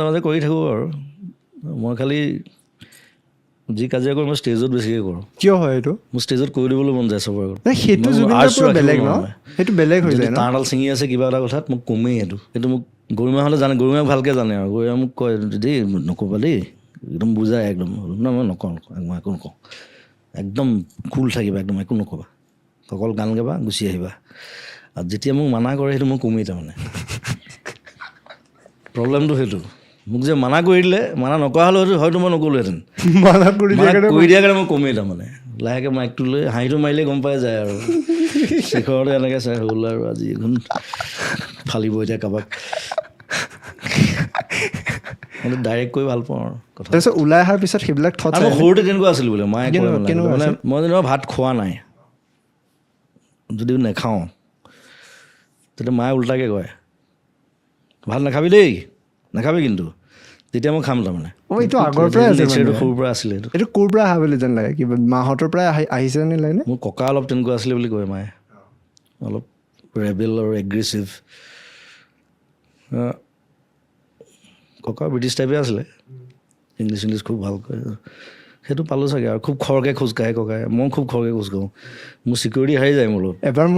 মাজে কৰি থাকোঁ আৰু মই খালি যি কাজিয়া কৰোঁ মই ষ্টেজত বেছিকৈ কৰোঁ। কিয় হয় এইটো? মোৰ ষ্টেজত কৰি দিবলৈ মন যায় চবৰে আগত। সেইটো জুবিনদাৰ পুৰা বেলেগ ন? সেইটো বেলেগ হৈ যায় ন? তাঁৰডাল ছিঙি আছে কিবা এটা কথাত মোক কমেই সেইটো মোক গৰিমাহঁতে জানে, গৰিমাক ভালকৈ জানে আৰু গৰিমা মোক কয় দেই নক'বা দেই, একদম বুজাই একদম না মই নকওঁ মই একো নকওঁ, একদম কুল থাকিবা, একদম একো নক'বা, অকল গান গাবা গুচি আহিবা। আৰু যেতিয়া মোক মানা কৰে সেইটো মই কমেই তাৰমানে প্ৰব্লেমটো সেইটো। মোক যে মানা কৰি দিলে, মানা নকৰা হ'লেও হয়তো মই নগ'লোহেঁতেন। মানা কৰি দিয়াৰ কাৰণে মই কমেই তাৰমানে লাহেকৈ মাইকটো লৈ হাঁহিটো মাৰিলে গম পাই যায় আৰু শেষৰতে এনেকৈ চাই হ'ল আৰু আজি এখন ফালিব এতিয়া কাৰোবাক। কিন্তু ডাইৰেক্ট কৰি ভাল পাওঁ আৰু কথা। তাৰপিছত ওলাই অহাৰ পিছত সেইবিলাক থট মই সৰুতে তেনেকুৱা আছিলোঁ বোলে মায়ে কয় মানে মই যেনিবা ভাত খোৱা নাই, যদিও নেখাওঁ তেতিয়া মায়ে উল্টাকৈ কয় ভাত নাখাবি দেই, নাখাবি কিন্তু, তেতিয়া মই খাম তাৰমানে। এইটো আগৰ পৰাই আছে, সৰুৰ পৰা আছিলে এইটো ক'ৰ পৰা অহা বুলি যেন লাগে, কিবা মাহঁতৰ পৰাই আহিছে নে লাগে? মোৰ ককা অলপ তেনেকুৱা আছিলে বুলি কয় মায়ে, অলপ ৰেবেল আৰু এগ্ৰেছিভ। ককা ব্ৰিটিছ টাইপে আছিলে, ইংলিছ খুব ভাল কয়, সেইটো পালোঁ চাগে। আৰু খুব খৰকৈ খোজকাঢ়ে ককাই, মই খুব খৰকৈ খোজকাঢ়োঁ, মোৰ চিকিউৰিটি হাৰি যায় মোৰ লগত। এবাৰ